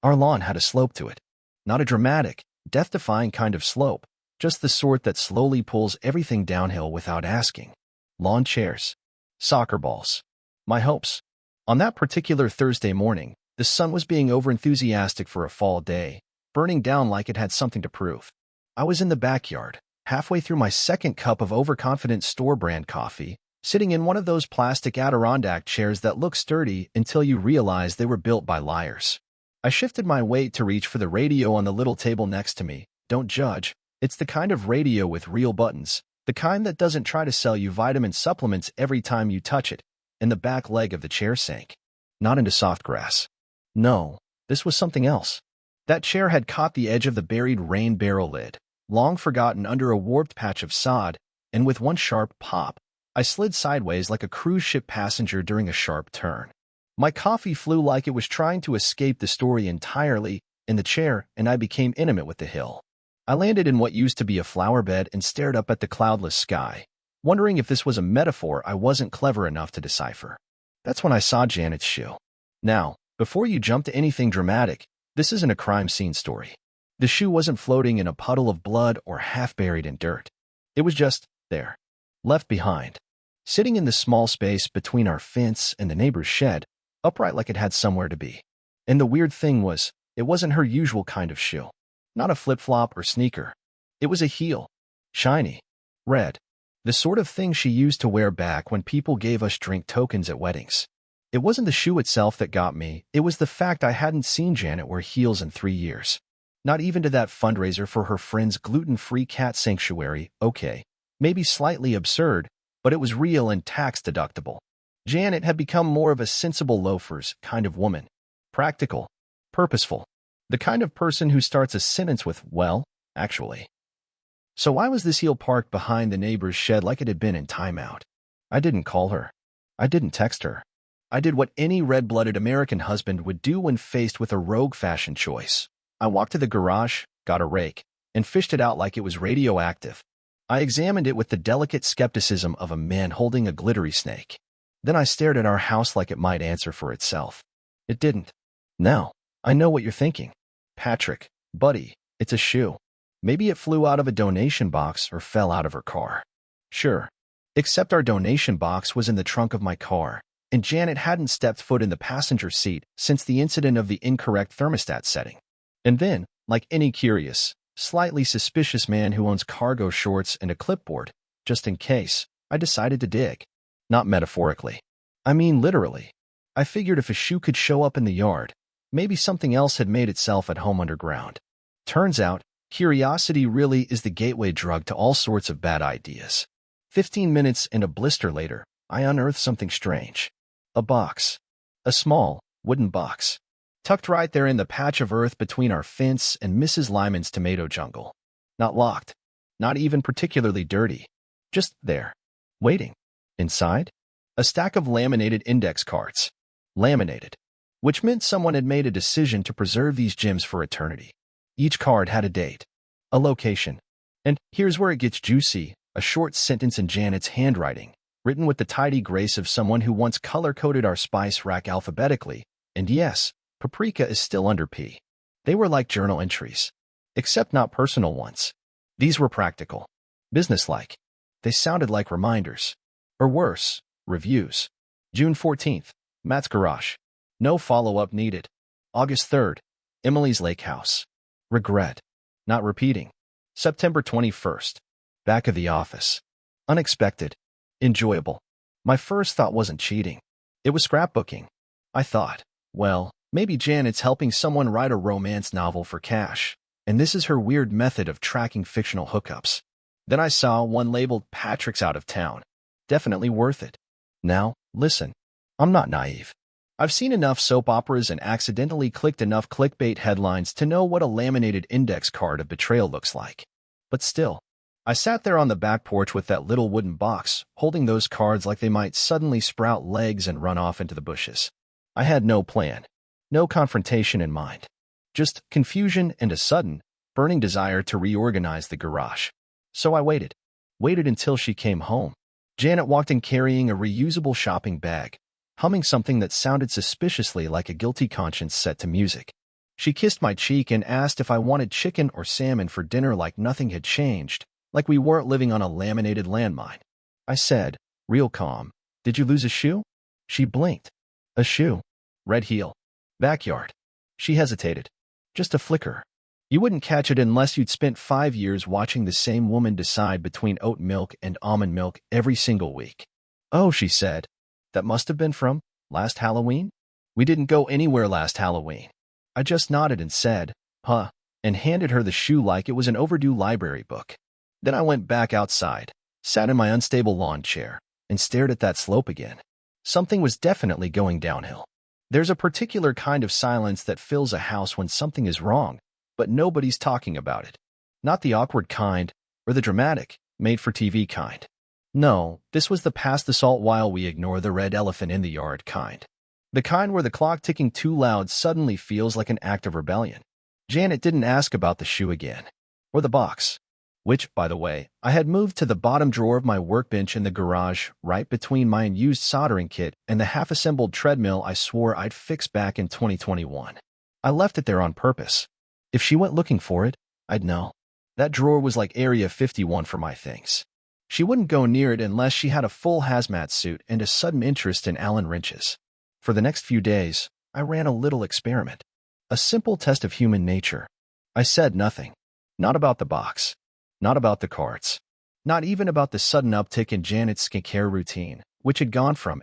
Our lawn had a slope to it. Not a dramatic, death-defying kind of slope, just the sort that slowly pulls everything downhill without asking. Lawn chairs. Soccer balls. My hopes. On that particular Thursday morning, the sun was being overenthusiastic for a fall day, burning down like it had something to prove. I was in the backyard, halfway through my second cup of overconfident store-brand coffee, sitting in one of those plastic Adirondack chairs that look sturdy until you realize they were built by liars. I shifted my weight to reach for the radio on the little table next to me. Don't judge. It's the kind of radio with real buttons, the kind that doesn't try to sell you vitamin supplements every time you touch it, and the back leg of the chair sank. Not into soft grass. No, this was something else. That chair had caught the edge of the buried rain barrel lid, long forgotten under a warped patch of sod, and with one sharp pop, I slid sideways like a cruise ship passenger during a sharp turn. My coffee flew like it was trying to escape the story entirely in the chair, and I became intimate with the hill. I landed in what used to be a flower bed and stared up at the cloudless sky, wondering if this was a metaphor I wasn't clever enough to decipher. That's when I saw Janet's shoe. Now, before you jump to anything dramatic, this isn't a crime scene story. The shoe wasn't floating in a puddle of blood or half buried in dirt. It was just there, left behind, sitting in the small space between our fence and the neighbor's shed, upright like it had somewhere to be. And the weird thing was, it wasn't her usual kind of shoe. Not a flip-flop or sneaker. It was a heel. Shiny. Red. The sort of thing she used to wear back when people gave us drink tokens at weddings. It wasn't the shoe itself that got me, it was the fact I hadn't seen Janet wear heels in 3 years. Not even to that fundraiser for her friend's gluten-free cat sanctuary. Okay, maybe slightly absurd, but it was real and tax-deductible. Janet had become more of a sensible loafers kind of woman. Practical. Purposeful. The kind of person who starts a sentence with, well, actually. So why was this heel parked behind the neighbor's shed like it had been in timeout? I didn't call her. I didn't text her. I did what any red-blooded American husband would do when faced with a rogue fashion choice. I walked to the garage, got a rake, and fished it out like it was radioactive. I examined it with the delicate skepticism of a man holding a glittery snake. Then I stared at our house like it might answer for itself. It didn't. Now, I know what you're thinking. Patrick, buddy, it's a shoe. Maybe it flew out of a donation box or fell out of her car. Sure. Except our donation box was in the trunk of my car, and Janet hadn't stepped foot in the passenger seat since the incident of the incorrect thermostat setting. And then, like any curious, slightly suspicious man who owns cargo shorts and a clipboard, just in case, I decided to dig. Not metaphorically. I mean literally. I figured if a shoe could show up in the yard, maybe something else had made itself at home underground. Turns out, curiosity really is the gateway drug to all sorts of bad ideas. 15 minutes and a blister later, I unearthed something strange. A box. A small, wooden box. Tucked right there in the patch of earth between our fence and Mrs. Lyman's tomato jungle. Not locked. Not even particularly dirty. Just there. Waiting. Inside? A stack of laminated index cards. Laminated. Which meant someone had made a decision to preserve these gems for eternity. Each card had a date. A location. And here's where it gets juicy, a short sentence in Janet's handwriting, written with the tidy grace of someone who once color-coded our spice rack alphabetically, and yes, paprika is still under P. They were like journal entries. Except not personal ones. These were practical. Businesslike. They sounded like reminders. Or worse, reviews. June 14th, Matt's garage. No follow-up needed. August 3rd, Emily's lake house. Regret. Not repeating. September 21st, back of the office. Unexpected. Enjoyable. My first thought wasn't cheating. It was scrapbooking. I thought, well, maybe Janet's helping someone write a romance novel for cash, and this is her weird method of tracking fictional hookups. Then I saw one labeled Patrick's out of town. Definitely worth it. Now, listen. I'm not naive. I've seen enough soap operas and accidentally clicked enough clickbait headlines to know what a laminated index card of betrayal looks like. But still, I sat there on the back porch with that little wooden box, holding those cards like they might suddenly sprout legs and run off into the bushes. I had no plan, no confrontation in mind. Just confusion and a sudden, burning desire to reorganize the garage. So I waited. Waited until she came home. Janet walked in carrying a reusable shopping bag, humming something that sounded suspiciously like a guilty conscience set to music. She kissed my cheek and asked if I wanted chicken or salmon for dinner like nothing had changed, like we weren't living on a laminated landmine. I said, real calm, "Did you lose a shoe?" She blinked. "A shoe? Red heel. Backyard." She hesitated. "Just a flicker. You wouldn't catch it unless you'd spent 5 years watching the same woman decide between oat milk and almond milk every single week." "Oh," she said. "That must have been from last Halloween?" "We didn't go anywhere last Halloween." I just nodded and said, "Huh," and handed her the shoe like it was an overdue library book. Then I went back outside, sat in my unstable lawn chair, and stared at that slope again. Something was definitely going downhill. There's a particular kind of silence that fills a house when something is wrong, but nobody's talking about it. Not the awkward kind, or the dramatic, made-for-TV kind. No, this was the pass the salt while we ignore the red elephant in the yard kind. The kind where the clock ticking too loud suddenly feels like an act of rebellion. Janet didn't ask about the shoe again. Or the box. Which, by the way, I had moved to the bottom drawer of my workbench in the garage, right between my unused soldering kit and the half-assembled treadmill I swore I'd fix back in 2021. I left it there on purpose. If she went looking for it, I'd know. That drawer was like Area 51 for my things. She wouldn't go near it unless she had a full hazmat suit and a sudden interest in Allen wrenches. For the next few days, I ran a little experiment. A simple test of human nature. I said nothing. Not about the box. Not about the cards. Not even about the sudden uptick in Janet's skincare routine, which had gone from,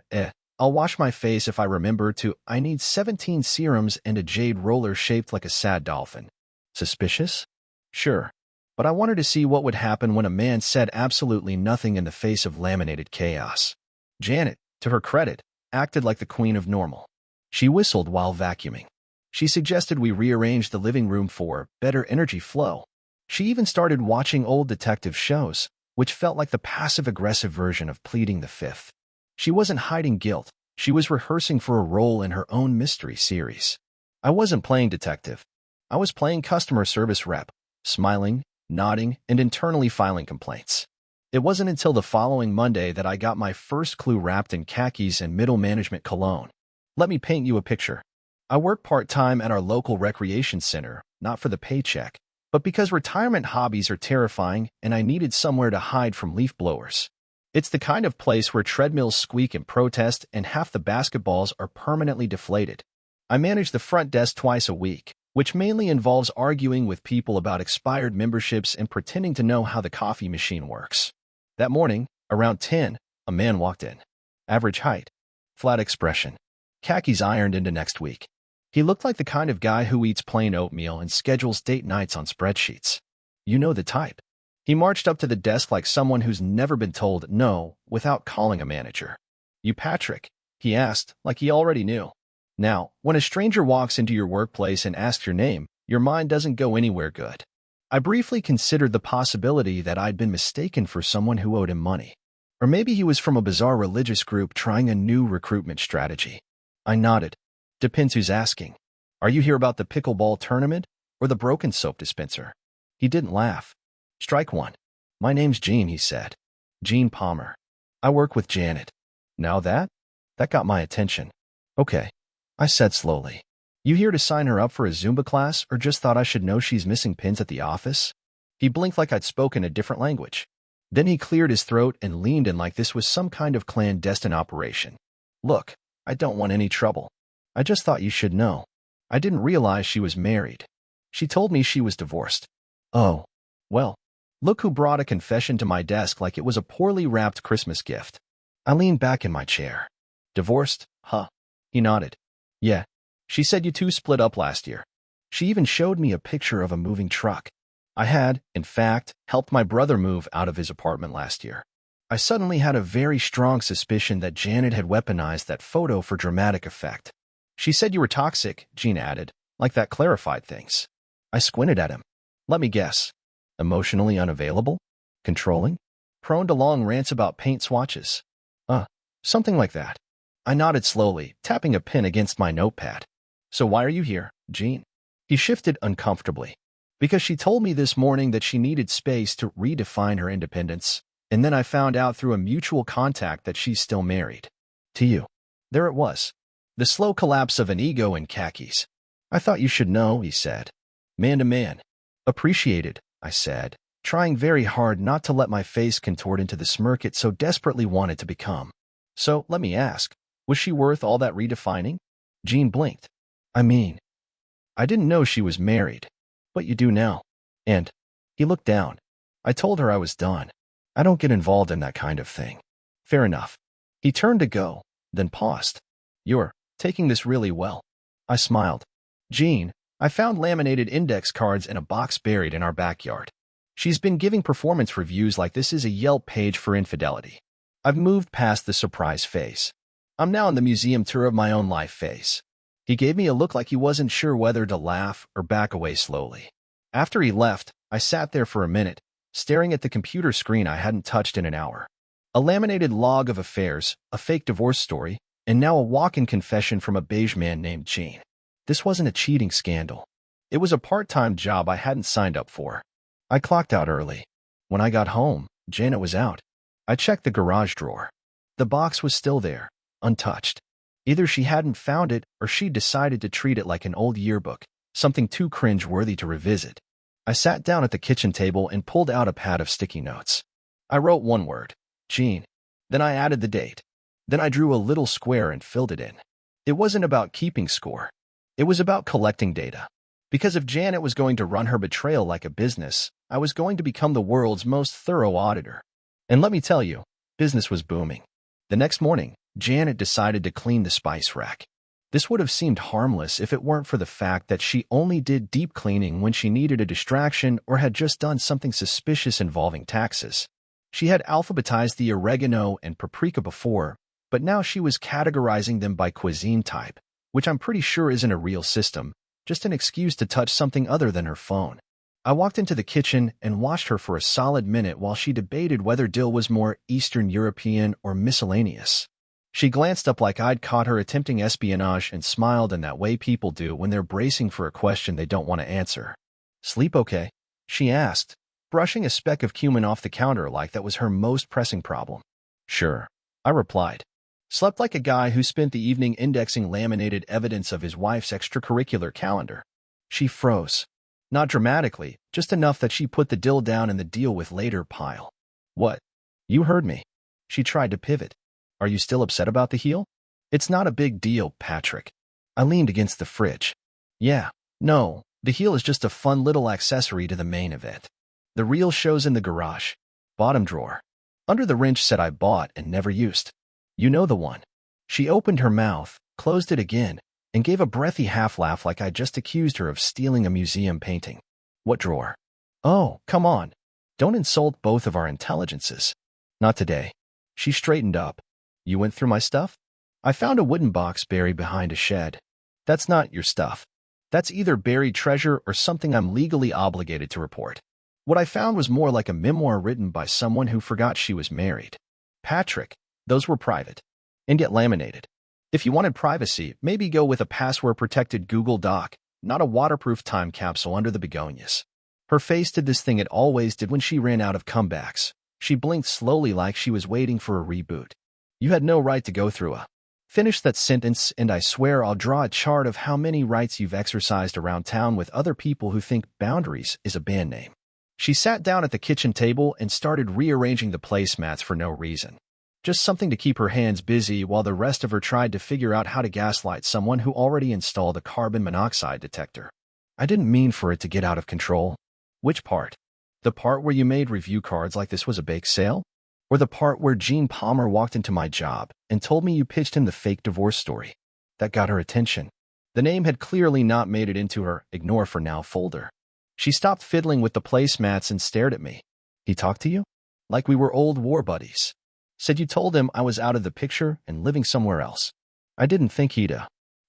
"I'll wash my face if I remember," to, "I need 17 serums and a jade roller shaped like a sad dolphin." Suspicious? Sure. But I wanted to see what would happen when a man said absolutely nothing in the face of laminated chaos. Janet, to her credit, acted like the queen of normal. She whistled while vacuuming. She suggested we rearrange the living room for better energy flow. She even started watching old detective shows, which felt like the passive-aggressive version of pleading the fifth. She wasn't hiding guilt. She was rehearsing for a role in her own mystery series. I wasn't playing detective. I was playing customer service rep, smiling, nodding, and internally filing complaints. It wasn't until the following Monday that I got my first clue wrapped in khakis and middle management cologne. Let me paint you a picture. I work part-time at our local recreation center, not for the paycheck, but because retirement hobbies are terrifying and I needed somewhere to hide from leaf blowers. It's the kind of place where treadmills squeak in protest and half the basketballs are permanently deflated. I manage the front desk twice a week, which mainly involves arguing with people about expired memberships and pretending to know how the coffee machine works. That morning, around 10, a man walked in. Average height. Flat expression. Khakis ironed into next week. He looked like the kind of guy who eats plain oatmeal and schedules date nights on spreadsheets. You know the type. He marched up to the desk like someone who's never been told no without calling a manager. "You Patrick?" he asked, like he already knew. Now, when a stranger walks into your workplace and asks your name, your mind doesn't go anywhere good. I briefly considered the possibility that I'd been mistaken for someone who owed him money. Or maybe he was from a bizarre religious group trying a new recruitment strategy. I nodded. "Depends who's asking. Are you here about the pickleball tournament or the broken soap dispenser?" He didn't laugh. "Strike one. My name's Gene," he said. "Gene Palmer. I work with Janet." Now that got my attention. "Okay," I said slowly. "You here to sign her up for a Zumba class or just thought I should know she's missing pins at the office?" He blinked like I'd spoken a different language. Then he cleared his throat and leaned in like this was some kind of clandestine operation. "Look, I don't want any trouble. I just thought you should know. I didn't realize she was married. She told me she was divorced." "Oh, well, look who brought a confession to my desk like it was a poorly wrapped Christmas gift." I leaned back in my chair. "Divorced, huh?" He nodded. "Yeah. She said you two split up last year. She even showed me a picture of a moving truck. I had, in fact, helped my brother move out of his apartment last year." I suddenly had a very strong suspicion that Janet had weaponized that photo for dramatic effect. "She said you were toxic," Gene added, like that clarified things. I squinted at him. "Let me guess. Emotionally unavailable? Controlling? Prone to long rants about paint swatches? Something like that." I nodded slowly, tapping a pen against my notepad. "So why are you here, Gene?" He shifted uncomfortably. "Because she told me this morning that she needed space to redefine her independence, and then I found out through a mutual contact that she's still married. To you." There it was. The slow collapse of an ego in khakis. I thought you should know, he said. Man to man. Appreciated, I said, trying very hard not to let my face contort into the smirk it so desperately wanted to become. So, let me ask, was she worth all that redefining? Jean blinked. I mean, I didn't know she was married, but you do now. And he looked down. I told her I was done. I don't get involved in that kind of thing. Fair enough. He turned to go, then paused. You're taking this really well. I smiled. Jean, I found laminated index cards in a box buried in our backyard. She's been giving performance reviews like this is a Yelp page for infidelity. I've moved past the surprise phase. I'm now in the museum tour of my own life phase. He gave me a look like he wasn't sure whether to laugh or back away slowly. After he left, I sat there for a minute, staring at the computer screen I hadn't touched in an hour. A laminated log of affairs, a fake divorce story, and now a walk-in confession from a beige man named Gene. This wasn't a cheating scandal. It was a part-time job I hadn't signed up for. I clocked out early. When I got home, Janet was out. I checked the garage drawer. The box was still there, untouched. Either she hadn't found it or she'd decided to treat it like an old yearbook, something too cringe-worthy to revisit. I sat down at the kitchen table and pulled out a pad of sticky notes. I wrote one word, Jean. Then I added the date. Then I drew a little square and filled it in. It wasn't about keeping score. It was about collecting data. Because if Janet was going to run her betrayal like a business, I was going to become the world's most thorough auditor. And let me tell you, business was booming. The next morning, Janet decided to clean the spice rack. This would have seemed harmless if it weren't for the fact that she only did deep cleaning when she needed a distraction or had just done something suspicious involving taxes. She had alphabetized the oregano and paprika before, but now she was categorizing them by cuisine type, which I'm pretty sure isn't a real system, just an excuse to touch something other than her phone. I walked into the kitchen and watched her for a solid minute while she debated whether dill was more Eastern European or miscellaneous. She glanced up like I'd caught her attempting espionage and smiled in that way people do when they're bracing for a question they don't want to answer. Sleep okay? She asked, brushing a speck of cumin off the counter like that was her most pressing problem. Sure, I replied. Slept like a guy who spent the evening indexing laminated evidence of his wife's extracurricular calendar. She froze. Not dramatically, just enough that she put the dill down in the deal with later pile. What? You heard me. She tried to pivot. Are you still upset about the heel? It's not a big deal, Patrick. I leaned against the fridge. Yeah, no, the heel is just a fun little accessory to the main event. The real show's in the garage. Bottom drawer. Under the wrench set I bought and never used. You know the one. She opened her mouth, closed it again, and gave a breathy half-laugh like I just accused her of stealing a museum painting. What drawer? Oh, come on. Don't insult both of our intelligences. Not today. She straightened up. You went through my stuff? I found a wooden box buried behind a shed. That's not your stuff. That's either buried treasure or something I'm legally obligated to report. What I found was more like a memoir written by someone who forgot she was married. Patrick, those were private. And yet laminated. If you wanted privacy, maybe go with a password-protected Google Doc, not a waterproof time capsule under the begonias. Her face did this thing it always did when she ran out of comebacks. She blinked slowly like she was waiting for a reboot. You had no right to go through a... Finish that sentence, and I swear I'll draw a chart of how many rights you've exercised around town with other people who think Boundaries is a band name. She sat down at the kitchen table and started rearranging the placemats for no reason. Just something to keep her hands busy while the rest of her tried to figure out how to gaslight someone who already installed a carbon monoxide detector. I didn't mean for it to get out of control. Which part? The part where you made review cards like this was a bake sale? Or the part where Gene Palmer walked into my job and told me you pitched him the fake divorce story? That got her attention. The name had clearly not made it into her ignore for now folder. She stopped fiddling with the placemats and stared at me. He talked to you? Like we were old war buddies. Said you told him I was out of the picture and living somewhere else. I didn't think he'd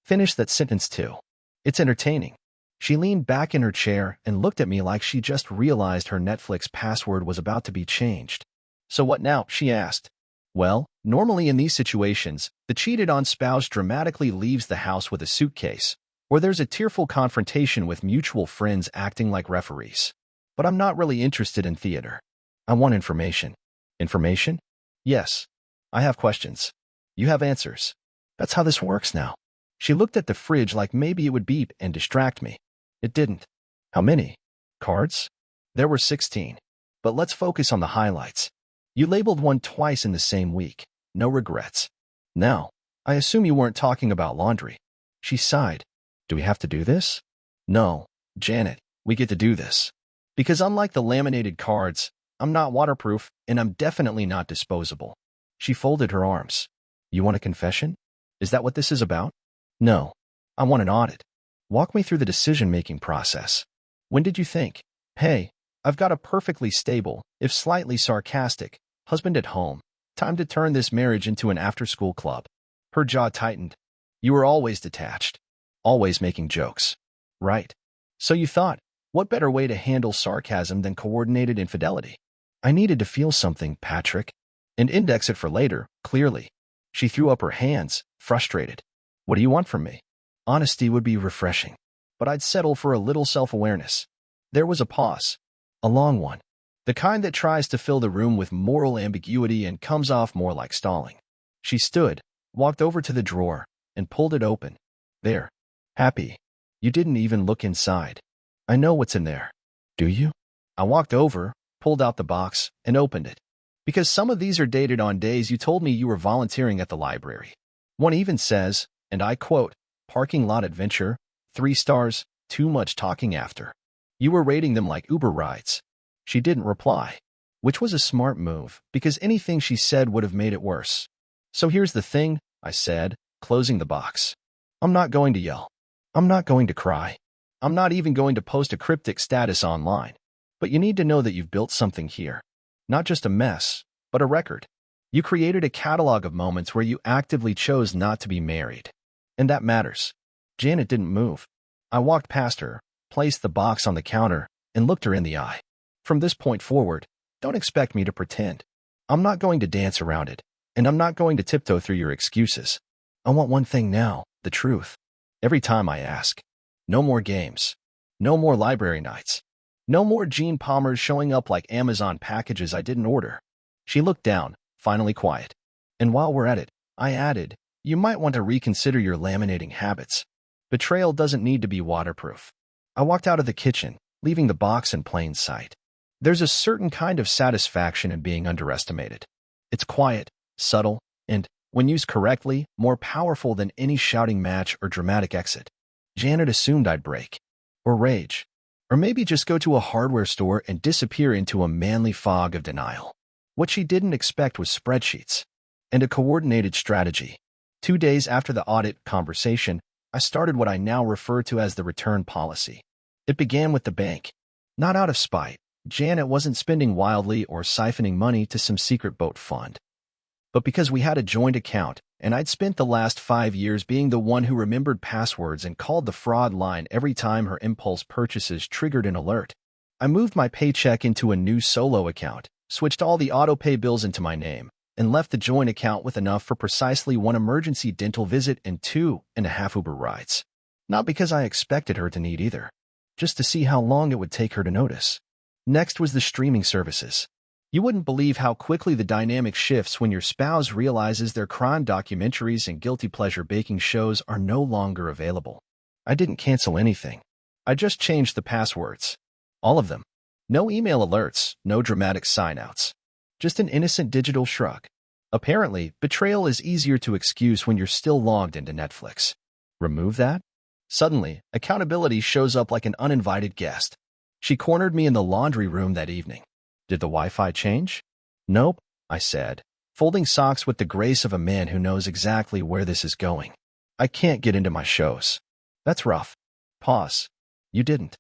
finish that sentence too. It's entertaining. She leaned back in her chair and looked at me like she just realized her Netflix password was about to be changed. So what now? She asked. Well, normally in these situations, the cheated-on spouse dramatically leaves the house with a suitcase, or there's a tearful confrontation with mutual friends acting like referees. But I'm not really interested in theater. I want information. Information? Yes. I have questions. You have answers. That's how this works now. She looked at the fridge like maybe it would beep and distract me. It didn't. How many? Cards? There were 16. But let's focus on the highlights. You labeled one twice in the same week. No regrets. Now, I assume you weren't talking about laundry. She sighed. Do we have to do this? No, Janet, we get to do this. Because unlike the laminated cards, I'm not waterproof and I'm definitely not disposable. She folded her arms. You want a confession? Is that what this is about? No, I want an audit. Walk me through the decision-making process. When did you think, hey, I've got a perfectly stable, if slightly sarcastic, husband at home. Time to turn this marriage into an after-school club. Her jaw tightened. You were always detached. Always making jokes. Right. So you thought, what better way to handle sarcasm than coordinated infidelity? I needed to feel something, Patrick. And index it for later, clearly. She threw up her hands, frustrated. What do you want from me? Honesty would be refreshing. But I'd settle for a little self-awareness. There was a pause. A long one. The kind that tries to fill the room with moral ambiguity and comes off more like stalling. She stood, walked over to the drawer, and pulled it open. There. Happy. You didn't even look inside. I know what's in there. Do you? I walked over, pulled out the box, and opened it. Because some of these are dated on days you told me you were volunteering at the library. One even says, and I quote, parking lot adventure, 3 stars, too much talking after. You were rating them like Uber rides. She didn't reply, which was a smart move, because anything she said would have made it worse. So here's the thing, I said, closing the box. I'm not going to yell. I'm not going to cry. I'm not even going to post a cryptic status online. But you need to know that you've built something here. Not just a mess, but a record. You created a catalog of moments where you actively chose not to be married. And that matters. Janet didn't move. I walked past her, placed the box on the counter, and looked her in the eye. From this point forward, don't expect me to pretend. I'm not going to dance around it, and I'm not going to tiptoe through your excuses. I want one thing now, the truth. Every time I ask. No more games. No more library nights. No more Gene Palmers showing up like Amazon packages I didn't order. She looked down, finally quiet. And while we're at it, I added, you might want to reconsider your laminating habits. Betrayal doesn't need to be waterproof. I walked out of the kitchen, leaving the box in plain sight. There's a certain kind of satisfaction in being underestimated. It's quiet, subtle, and, when used correctly, more powerful than any shouting match or dramatic exit. Janet assumed I'd break. Or rage. Or maybe just go to a hardware store and disappear into a manly fog of denial. What she didn't expect was spreadsheets. And a coordinated strategy. 2 days after the audit conversation, I started what I now refer to as the return policy. It began with the bank. Not out of spite. Janet wasn't spending wildly or siphoning money to some secret boat fund. But because we had a joint account, and I'd spent the last 5 years being the one who remembered passwords and called the fraud line every time her impulse purchases triggered an alert. I moved my paycheck into a new solo account, switched all the auto-pay bills into my name, and left the joint account with enough for precisely 1 emergency dental visit and 2.5 Uber rides. Not because I expected her to need either. Just to see how long it would take her to notice. Next was the streaming services. You wouldn't believe how quickly the dynamic shifts when your spouse realizes their crime documentaries and guilty pleasure baking shows are no longer available. I didn't cancel anything. I just changed the passwords. All of them. No email alerts, no dramatic sign-outs. Just an innocent digital shrug. Apparently, betrayal is easier to excuse when you're still logged into Netflix. Remove that? Suddenly, accountability shows up like an uninvited guest. She cornered me in the laundry room that evening. Did the Wi-Fi change? Nope, I said, folding socks with the grace of a man who knows exactly where this is going. I can't get into my shows. That's rough. Pause. You didn't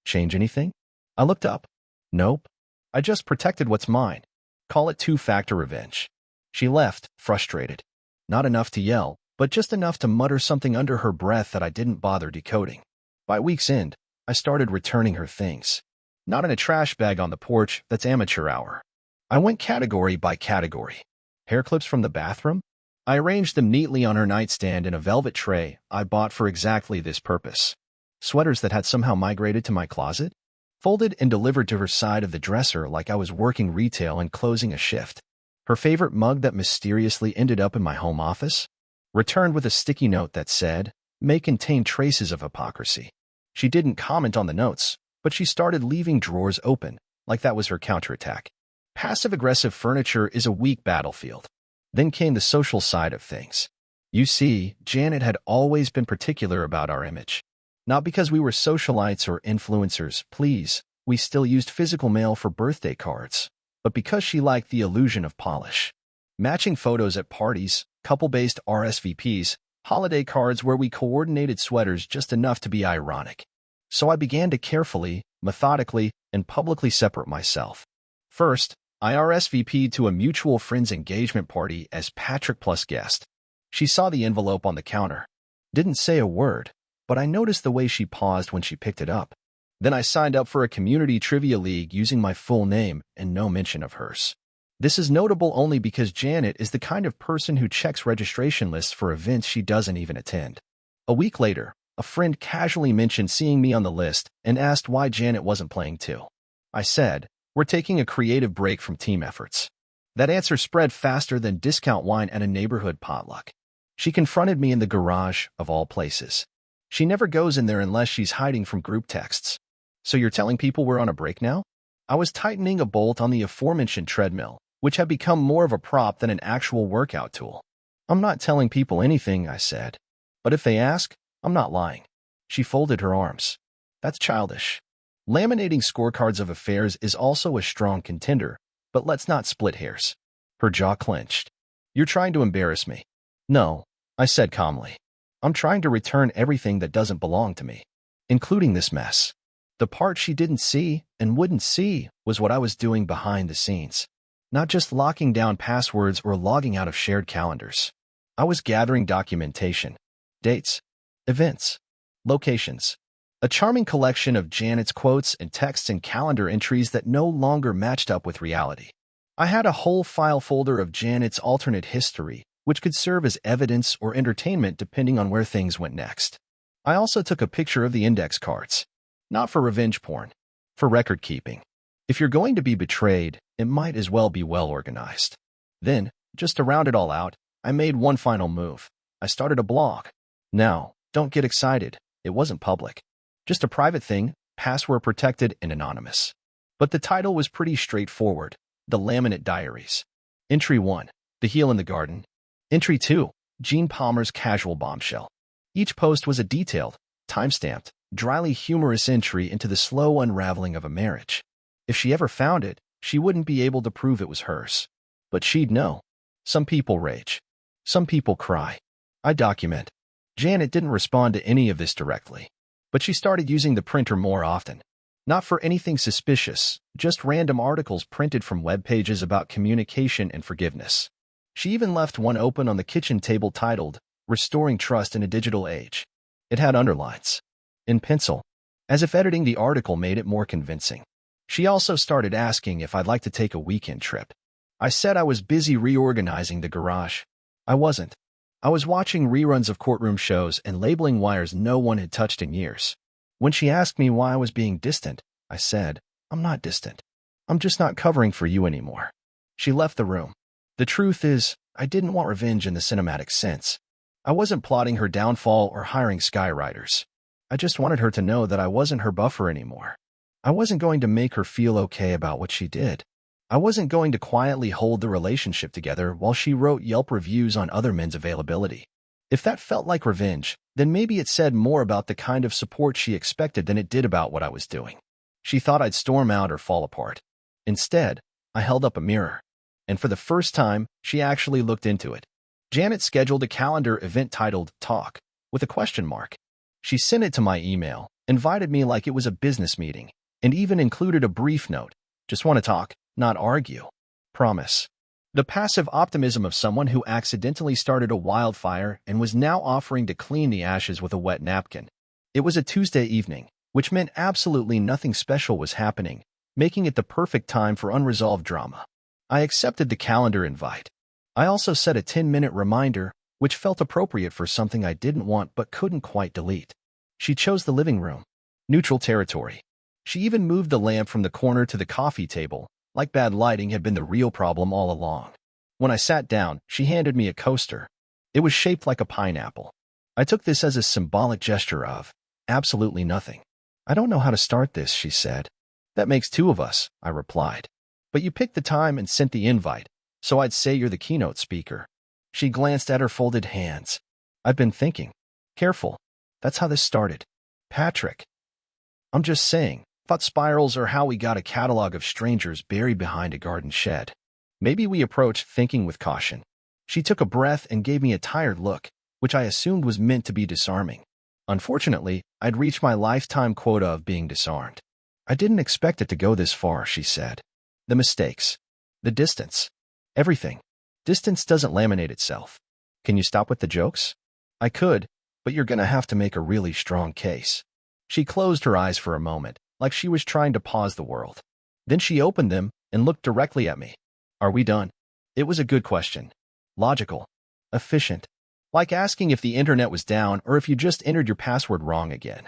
change anything? I looked up. Nope. I just protected what's mine. Call it 2-factor revenge. She left, frustrated. Not enough to yell, but just enough to mutter something under her breath that I didn't bother decoding. By week's end, I started returning her things. Not in a trash bag on the porch, that's amateur hour. I went category by category. Hair clips from the bathroom? I arranged them neatly on her nightstand in a velvet tray I bought for exactly this purpose. Sweaters that had somehow migrated to my closet? Folded and delivered to her side of the dresser like I was working retail and closing a shift. Her favorite mug that mysteriously ended up in my home office? returned with a sticky note that said, "May contain traces of hypocrisy." She didn't comment on the notes, but she started leaving drawers open, like that was her counterattack. Passive-aggressive furniture is a weak battlefield. Then came the social side of things. You see, Janet had always been particular about our image. Not because we were socialites or influencers, please, we still used physical mail for birthday cards, but because she liked the illusion of polish. Matching photos at parties, couple-based RSVPs, holiday cards where we coordinated sweaters just enough to be ironic. So I began to carefully, methodically, and publicly separate myself. First, I RSVP'd to a mutual friend's engagement party as Patrick plus guest. She saw the envelope on the counter. Didn't say a word, but I noticed the way she paused when she picked it up. Then I signed up for a community trivia league using my full name and no mention of hers. This is notable only because Janet is the kind of person who checks registration lists for events she doesn't even attend. A week later, a friend casually mentioned seeing me on the list and asked why Janet wasn't playing too. I said, "We're taking a creative break from team efforts." That answer spread faster than discount wine at a neighborhood potluck. She confronted me in the garage, of all places. She never goes in there unless she's hiding from group texts. "So you're telling people we're on a break now?" I was tightening a bolt on the aforementioned treadmill, which had become more of a prop than an actual workout tool. "I'm not telling people anything," I said. "But if they ask, I'm not lying." She folded her arms. "That's childish. Laminating scorecards of affairs is also a strong contender, but let's not split hairs." Her jaw clenched. "You're trying to embarrass me." "No," I said calmly. "I'm trying to return everything that doesn't belong to me, including this mess." The part she didn't see and wouldn't see was what I was doing behind the scenes. Not just locking down passwords or logging out of shared calendars. I was gathering documentation, dates, events, locations, a charming collection of Janet's quotes and texts and calendar entries that no longer matched up with reality. I had a whole file folder of Janet's alternate history, which could serve as evidence or entertainment depending on where things went next. I also took a picture of the index cards. Not for revenge porn, for record keeping. If you're going to be betrayed, it might as well be well organized. Then, just to round it all out, I made one final move. I started a blog. Now, don't get excited. It wasn't public. Just a private thing, password protected and anonymous. But the title was pretty straightforward. The Laminate Diaries. Entry 1, The Heel in the Garden. Entry 2, Gene Palmer's Casual Bombshell. Each post was a detailed, time-stamped, dryly humorous entry into the slow unraveling of a marriage. If she ever found it, she wouldn't be able to prove it was hers. But she'd know. Some people rage. Some people cry. I document. Janet didn't respond to any of this directly, but she started using the printer more often. Not for anything suspicious, just random articles printed from web pages about communication and forgiveness. She even left one open on the kitchen table titled, "Restoring Trust in a Digital Age." It had underlines. In pencil, as if editing the article made it more convincing. She also started asking if I'd like to take a weekend trip. I said I was busy reorganizing the garage. I wasn't. I was watching reruns of courtroom shows and labeling wires no one had touched in years. When she asked me why I was being distant, I said, "I'm not distant. I'm just not covering for you anymore." She left the room. The truth is, I didn't want revenge in the cinematic sense. I wasn't plotting her downfall or hiring skywriters. I just wanted her to know that I wasn't her buffer anymore. I wasn't going to make her feel okay about what she did. I wasn't going to quietly hold the relationship together while she wrote Yelp reviews on other men's availability. If that felt like revenge, then maybe it said more about the kind of support she expected than it did about what I was doing. She thought I'd storm out or fall apart. Instead, I held up a mirror. And for the first time, she actually looked into it. Janet scheduled a calendar event titled Talk, with a question mark. She sent it to my email, invited me like it was a business meeting, and even included a brief note. "Just want to talk, not argue. Promise." The passive optimism of someone who accidentally started a wildfire and was now offering to clean the ashes with a wet napkin. It was a Tuesday evening, which meant absolutely nothing special was happening, making it the perfect time for unresolved drama. I accepted the calendar invite. I also set a 10-minute reminder, which felt appropriate for something I didn't want but couldn't quite delete. She chose the living room. Neutral territory. She even moved the lamp from the corner to the coffee table, like bad lighting had been the real problem all along. When I sat down, she handed me a coaster. It was shaped like a pineapple. I took this as a symbolic gesture of absolutely nothing. I don't know how to start this, she said. That makes two of us, I replied. But you picked the time and sent the invite, so I'd say you're the keynote speaker. She glanced at her folded hands. I've been thinking. Careful. That's how this started. Patrick. I'm just saying, thought spirals are how we got a catalog of strangers buried behind a garden shed. Maybe we approached thinking with caution. She took a breath and gave me a tired look, which I assumed was meant to be disarming. Unfortunately, I'd reached my lifetime quota of being disarmed. I didn't expect it to go this far, she said. The mistakes. The distance. Everything. Distance doesn't laminate itself. Can you stop with the jokes? I could, but you're gonna have to make a really strong case. She closed her eyes for a moment, like she was trying to pause the world. Then she opened them and looked directly at me. Are we done? It was a good question. Logical. Efficient. Like asking if the internet was down or if you just entered your password wrong again.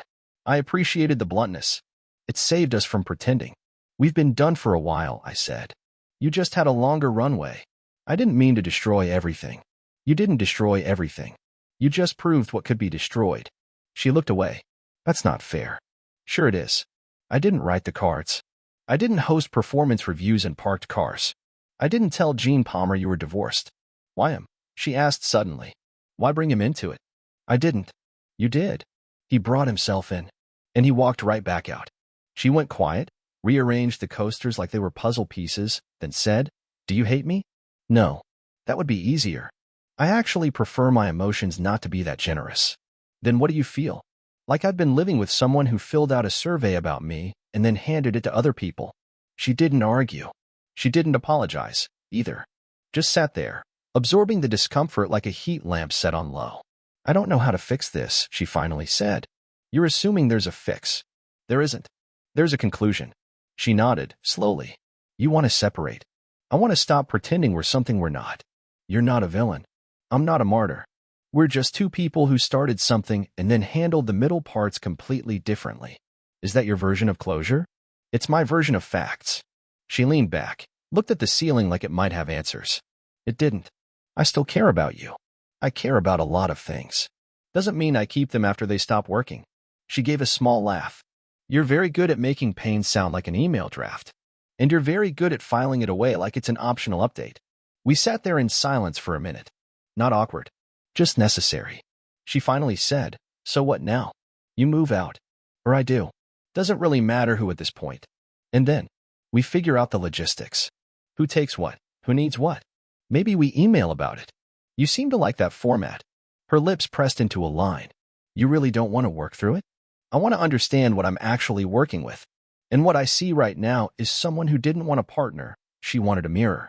I appreciated the bluntness. It saved us from pretending. We've been done for a while, I said. You just had a longer runway. I didn't mean to destroy everything. You didn't destroy everything. You just proved what could be destroyed. She looked away. That's not fair. Sure it is. I didn't write the cards. I didn't host performance reviews in parked cars. I didn't tell Gene Palmer you were divorced. Why him? She asked suddenly. Why bring him into it? I didn't. You did. He brought himself in. And he walked right back out. She went quiet, rearranged the coasters like they were puzzle pieces, then said, Do you hate me? No. That would be easier. I actually prefer my emotions not to be that generous. Then what do you feel? Like I've been living with someone who filled out a survey about me and then handed it to other people. She didn't argue. She didn't apologize, either. Just sat there, absorbing the discomfort like a heat lamp set on low. I don't know how to fix this, she finally said. You're assuming there's a fix. There isn't. There's a conclusion. She nodded, slowly. You want to separate. I want to stop pretending we're something we're not. You're not a villain. I'm not a martyr. We're just two people who started something and then handled the middle parts completely differently. Is that your version of closure? It's my version of facts. She leaned back, looked at the ceiling like it might have answers. It didn't. I still care about you. I care about a lot of things. Doesn't mean I keep them after they stop working. She gave a small laugh. You're very good at making pain sound like an email draft. And you're very good at filing it away like it's an optional update. We sat there in silence for a minute. Not awkward. Just necessary. She finally said, So what now? You move out. Or I do. Doesn't really matter who at this point. And then, we figure out the logistics. Who takes what? Who needs what? Maybe we email about it. You seem to like that format. Her lips pressed into a line. You really don't want to work through it? I want to understand what I'm actually working with. And what I see right now is someone who didn't want a partner. She wanted a mirror.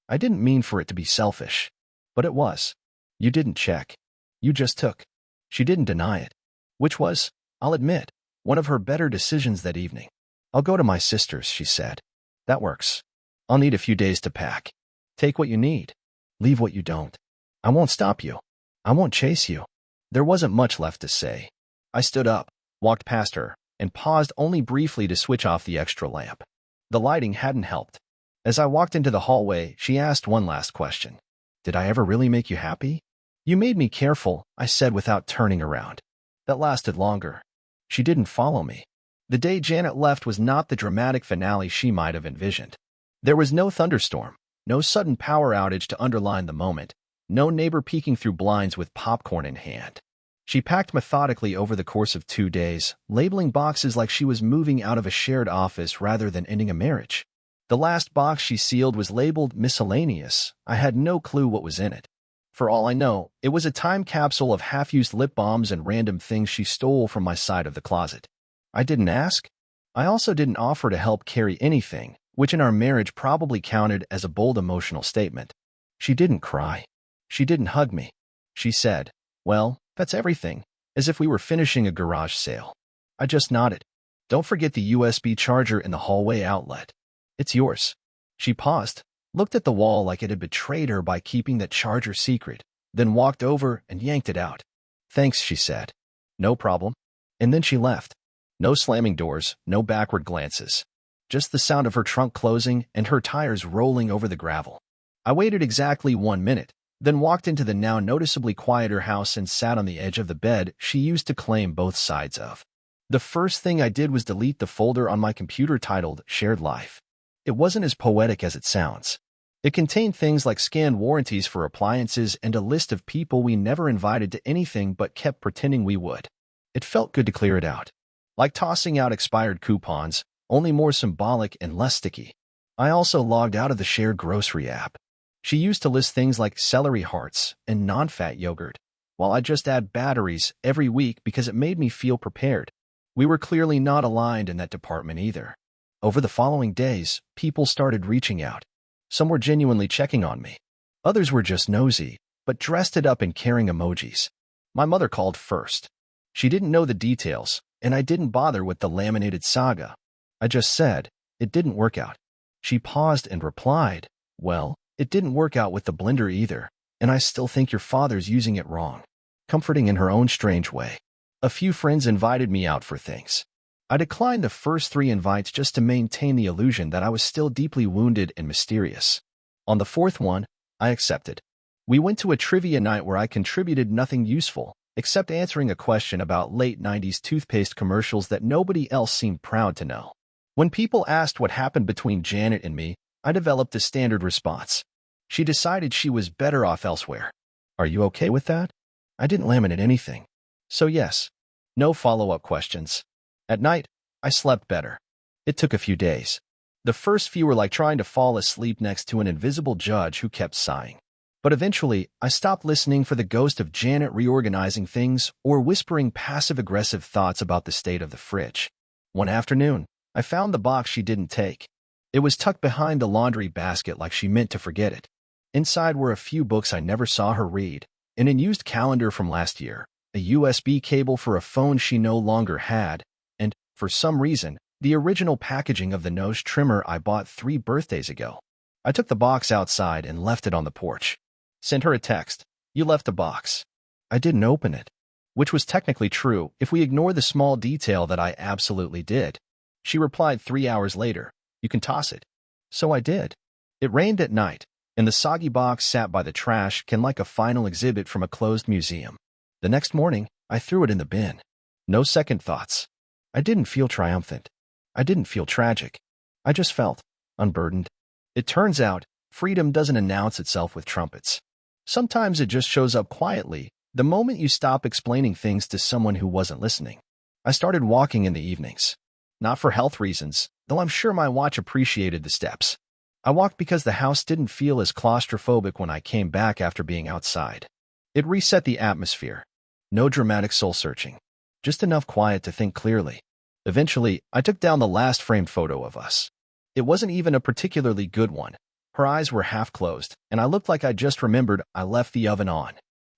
I didn't mean for it to be selfish. But it was. You didn't check. You just took. She didn't deny it. Which was, I'll admit, one of her better decisions that evening. I'll go to my sister's, she said. That works. I'll need a few days to pack. Take what you need. Leave what you don't. I won't stop you. I won't chase you. There wasn't much left to say. I stood up, walked past her, and paused only briefly to switch off the extra lamp. The lighting hadn't helped. As I walked into the hallway, she asked one last question. Did I ever really make you happy? You made me careful, I said without turning around. That lasted longer. She didn't follow me. The day Janet left was not the dramatic finale she might have envisioned. There was no thunderstorm, no sudden power outage to underline the moment, no neighbor peeking through blinds with popcorn in hand. She packed methodically over the course of 2 days, labeling boxes like she was moving out of a shared office rather than ending a marriage. The last box she sealed was labeled miscellaneous. I had no clue what was in it. For all I know, it was a time capsule of half-used lip balms and random things she stole from my side of the closet. I didn't ask. I also didn't offer to help carry anything, which in our marriage probably counted as a bold emotional statement. She didn't cry. She didn't hug me. She said, Well, that's everything, as if we were finishing a garage sale. I just nodded. Don't forget the USB charger in the hallway outlet. It's yours. She paused, looked at the wall like it had betrayed her by keeping that charger secret, then walked over and yanked it out. Thanks, she said. No problem. And then she left. No slamming doors, no backward glances. Just the sound of her trunk closing and her tires rolling over the gravel. I waited exactly 1 minute, then walked into the now noticeably quieter house and sat on the edge of the bed she used to claim both sides of. The first thing I did was delete the folder on my computer titled Shared Life. It wasn't as poetic as it sounds. It contained things like scanned warranties for appliances and a list of people we never invited to anything but kept pretending we would. It felt good to clear it out. Like tossing out expired coupons, only more symbolic and less sticky. I also logged out of the shared grocery app. She used to list things like celery hearts and non-fat yogurt, while I just add batteries every week because it made me feel prepared. We were clearly not aligned in that department either. Over the following days, people started reaching out. Some were genuinely checking on me. Others were just nosy, but dressed it up in caring emojis. My mother called first. She didn't know the details, and I didn't bother with the laminated saga. I just said, it didn't work out. She paused and replied, well, it didn't work out with the blender either, and I still think your father's using it wrong. Comforting in her own strange way. A few friends invited me out for things. I declined the first 3 invites just to maintain the illusion that I was still deeply wounded and mysterious. On the 4th one, I accepted. We went to a trivia night where I contributed nothing useful, except answering a question about late 90s toothpaste commercials that nobody else seemed proud to know. When people asked what happened between Janet and me, I developed a standard response. She decided she was better off elsewhere. Are you okay with that? I didn't laminate anything. So yes. No follow-up questions. At night, I slept better. It took a few days. The first few were like trying to fall asleep next to an invisible judge who kept sighing. But eventually, I stopped listening for the ghost of Janet reorganizing things or whispering passive-aggressive thoughts about the state of the fridge. One afternoon, I found the box she didn't take. It was tucked behind the laundry basket like she meant to forget it. Inside were a few books I never saw her read, an unused calendar from last year, a USB cable for a phone she no longer had, and, for some reason, the original packaging of the nose trimmer I bought 3 birthdays ago. I took the box outside and left it on the porch. Sent her a text. You left the box. I didn't open it. Which was technically true if we ignore the small detail that I absolutely did. She replied 3 hours later. You can toss it. So I did. It rained at night, and the soggy box sat by the trash can like a final exhibit from a closed museum. The next morning, I threw it in the bin. No second thoughts. I didn't feel triumphant. I didn't feel tragic. I just felt unburdened. It turns out, freedom doesn't announce itself with trumpets. Sometimes it just shows up quietly, the moment you stop explaining things to someone who wasn't listening. I started walking in the evenings. Not for health reasons, though I'm sure my watch appreciated the steps. I walked because the house didn't feel as claustrophobic when I came back after being outside. It reset the atmosphere. No dramatic soul-searching. Just enough quiet to think clearly. Eventually, I took down the last framed photo of us. It wasn't even a particularly good one. Her eyes were half closed, and I looked like I just remembered I left the oven on.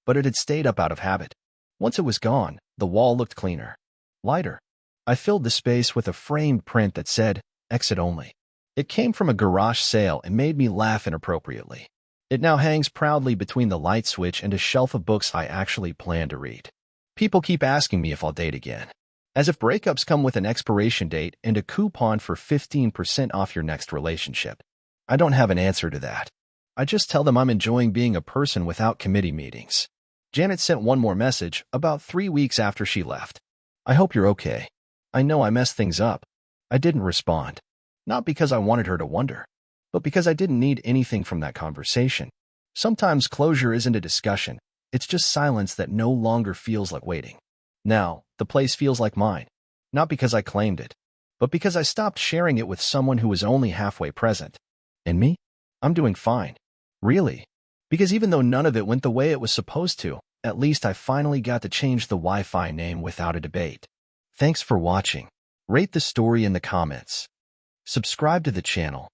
But it had stayed up out of habit. Once it was gone, the wall looked cleaner. Lighter. I filled the space with a framed print that said, exit only. It came from a garage sale and made me laugh inappropriately. It now hangs proudly between the light switch and a shelf of books I actually plan to read. People keep asking me if I'll date again. As if breakups come with an expiration date and a coupon for 15% off your next relationship. I don't have an answer to that. I just tell them I'm enjoying being a person without committee meetings. Janet sent one more message about 3 weeks after she left. I hope you're okay. I know I messed things up. I didn't respond. Not because I wanted her to wonder, but because I didn't need anything from that conversation. Sometimes closure isn't a discussion. It's just silence that no longer feels like waiting. Now, the place feels like mine. Not because I claimed it, but because I stopped sharing it with someone who was only halfway present. And me? I'm doing fine. Really. Because even though none of it went the way it was supposed to, at least I finally got to change the Wi-Fi name without a debate. Thanks for watching. Rate the story in the comments. Subscribe to the channel